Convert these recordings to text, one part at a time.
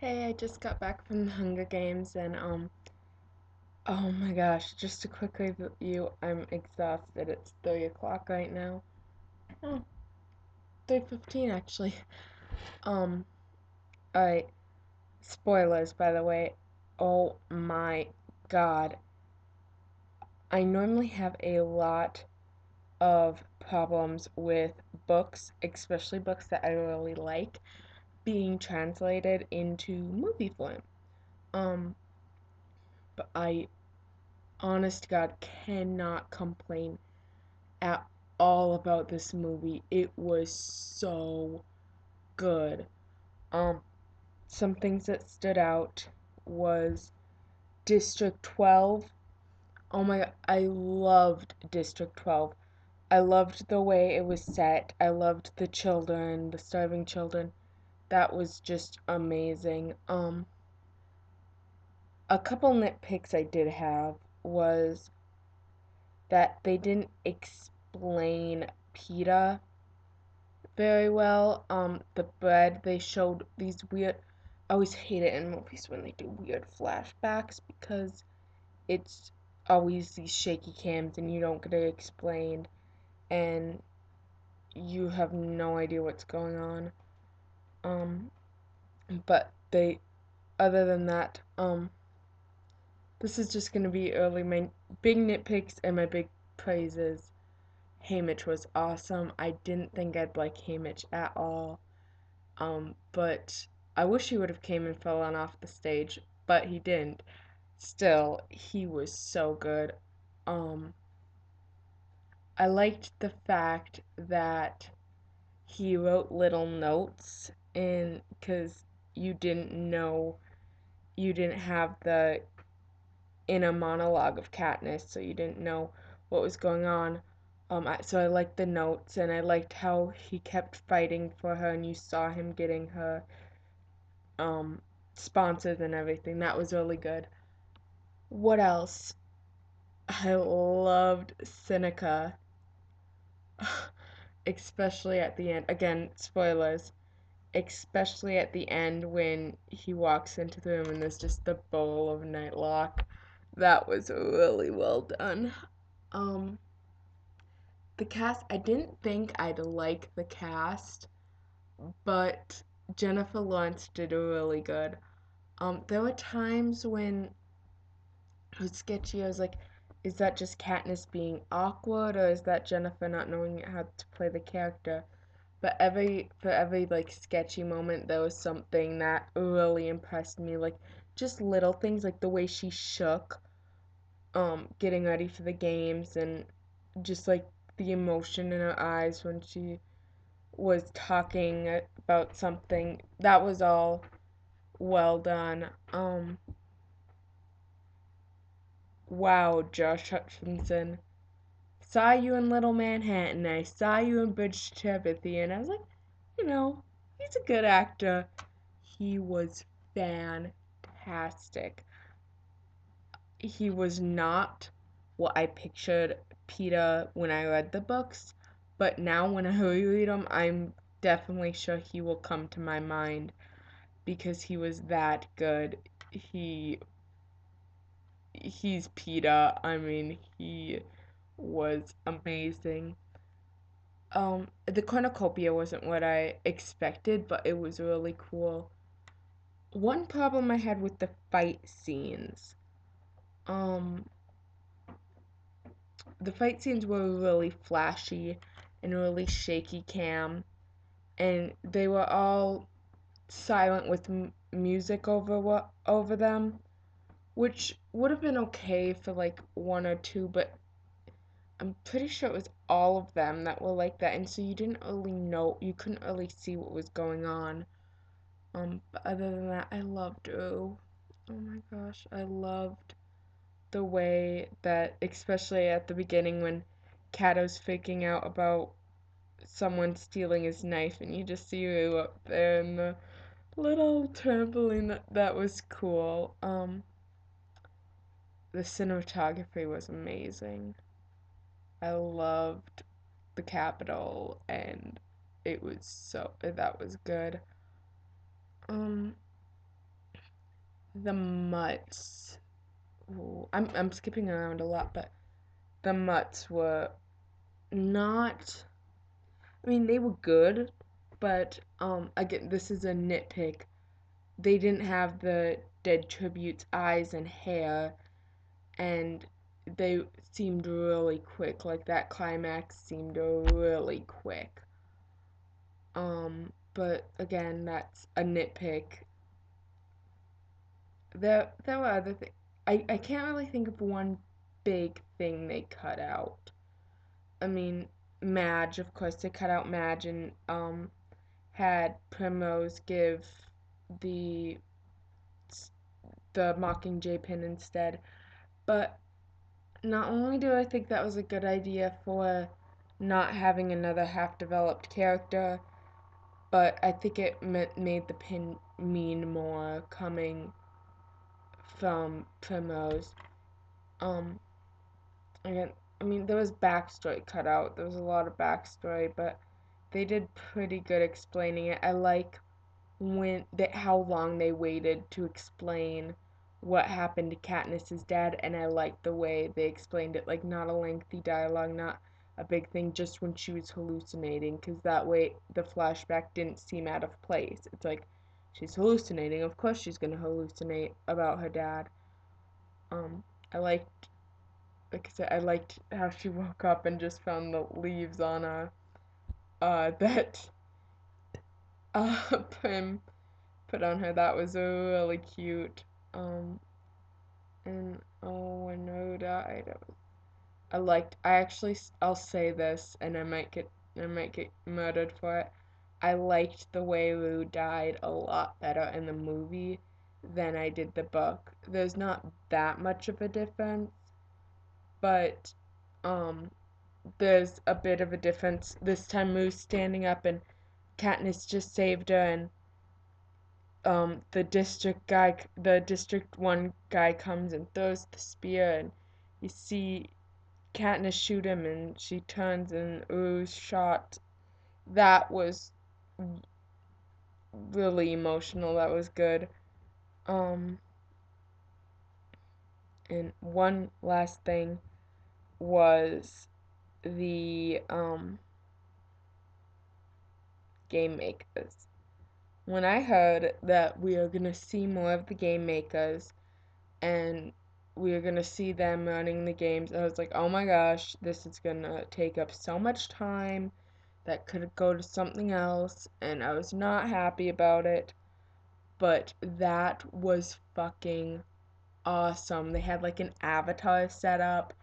Hey, I just got back from the Hunger Games and oh my gosh, just a quick review. I'm exhausted. It's 3 o'clock right now. Oh, 3:15 actually. Um, alright. Spoilers, by the way. Oh my god. I normally have a lot of problems with books, especially books that I really like, being translated into movie form. Um, but I honest to God, cannot complain at all about this movie. It was so good. Um, some things that stood out was District 12. Oh my God, I loved District 12. I loved the way it was set. I loved the children, the starving children. That was just amazing. A couple nitpicks I did have was that they didn't explain pita very well. The bread they showed these weird. I always hate it in movies when they do weird flashbacks because it's always these shaky cams and you don't get it explained and you have no idea what's going on. Um, but they, other than that, this is just gonna be early my big nitpicks and my big praises. Haymitch was awesome. I didn't think I'd like Haymitch at all. But I wish he would have came and fallen off the stage, but he didn't. Still, he was so good. Um, I liked the fact that he wrote little notes in because you didn't know you didn't have the inner monologue of Katniss, so you didn't know what was going on. So I liked the notes, and I liked how he kept fighting for her, and you saw him getting her um, sponsors and everything. That was really good. What else? I loved Seneca, especially at the end. Again, spoilers. Especially at the end when he walks into the room and there's just the bowl of Nightlock. That was really well done. Um, the cast, I didn't think I'd like the cast, but Jennifer Lawrence did really good. There were times when it was sketchy. I was like, is that just Katniss being awkward, or is that Jennifer not knowing how to play the character? But for every like sketchy moment, there was something that really impressed me. Like just little things, like the way she shook, getting ready for the games, and just like the emotion in her eyes when she was talking about something. That was all well done. Wow, Josh Hutchinson. Saw you in Little Manhattan. I saw you in Bridge to Terabithia, and I was like, you know, he's a good actor. He was fantastic. He was not what I pictured Peter when I read the books, but now when I reread them, I'm definitely sure he will come to my mind because he was that good. He's Peter. I mean, he was amazing. The cornucopia wasn't what I expected, but it was really cool. One problem I had with the fight scenes, um, the fight scenes were really flashy and really shaky cam, and they were all silent with music over them, which would have been okay for like one or two, but I'm pretty sure it was all of them that were like that, and so you didn't really know, you couldn't really see what was going on. But other than that, I loved Drew. Oh my gosh, I loved the way that, especially at the beginning when Kato's freaking out about someone stealing his knife, and you just see Rue up there in the little trampoline. That was cool. The cinematography was amazing. I loved the Capitol, and it was so that was good. Um, the mutts. Ooh, I'm skipping around a lot, but the mutts were not. I mean, they were good, but again, this is a nitpick. They didn't have the dead tribute's eyes and hair, and they seemed really quick. Like that climax seemed really quick. But again, that's a nitpick. There were other things. I can't really think of one big thing they cut out. I mean, Madge, of course, they cut out Madge and had Primrose give the the Mockingjay pin instead. But not only do I think that was a good idea for not having another half-developed character, but I think it made the pin mean more coming from Primrose. Um, again, I mean, there was backstory cut out. There was a lot of backstory, but they did pretty good explaining it. I like how long they waited to explain what happened to Katniss's dad, and I like the way they explained it, like not a lengthy dialogue, not a big thing, just when she was hallucinating, because that way the flashback didn't seem out of place. It's like she's hallucinating, of course she's gonna hallucinate about her dad. Um, I liked, like I said, I liked how she woke up and just found the leaves on her, that Prim put on her. That was really cute. Um, and oh, when Rue died, I liked. I actually, I'll say this, and I might get murdered for it. I liked the way Rue died a lot better in the movie than I did the book. There's not that much of a difference, but um, there's a bit of a difference. This time Rue's standing up, and Katniss just saved her, and the district one guy comes and throws the spear, and you see Katniss shoot him, and she turns and oohs shot. That was really emotional. That was good. Um, and one last thing was the game makers. When I heard that we are gonna see more of the game makers and we are gonna see them running the games. I was like, oh my gosh, this is gonna take up so much time that could go to something else, and I was not happy about it. But that was fucking awesome. They had like an avatar set up,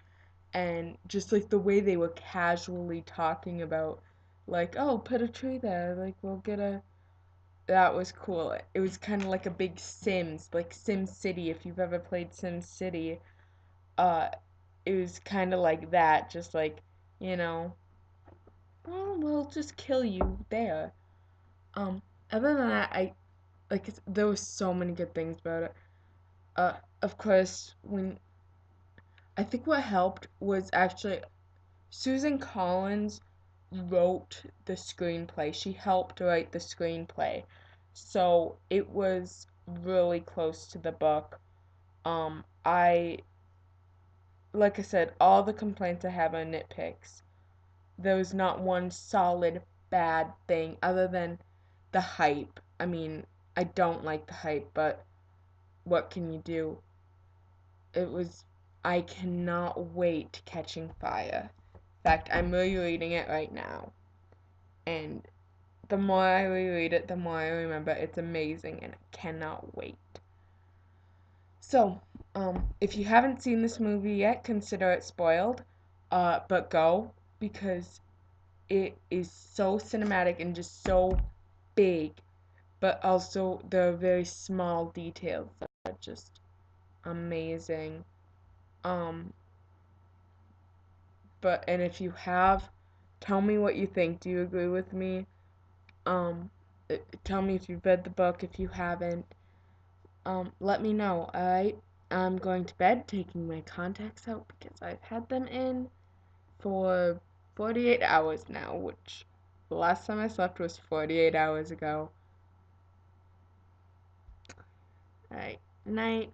and just like the way they were casually talking about, like, oh, put a tree there, like, we'll get a. That was cool. It was kind of like a big Sims, like Sim City, if you've ever played Sim City. uh it was kind of like that, just like, you know, oh, we'll just kill you there. um Other than that, I like there was so many good things about it. Of course, when I think what helped was actually Susan Collins wrote the screenplay. She helped write the screenplay, so it was really close to the book. I Like I said, all the complaints I have are nitpicks. There was not one solid bad thing other than the hype. I mean, I don't like the hype, but what can you do? It was. I cannot wait Catching Fire. In fact, I'm rereading it right now. And the more I reread it, the more I remember it's amazing and I cannot wait. So, if you haven't seen this movie yet, consider it spoiled. But go, because it is so cinematic and just so big, but also the very small details that are just amazing. Um, and if you have, tell me what you think. Do you agree with me? Um, Tell me if you've read the book. If you haven't, let me know. Alright, I'm going to bed, taking my contacts out because I've had them in for 48 hours now, which the last time I slept was 48 hours ago. Alright, Night.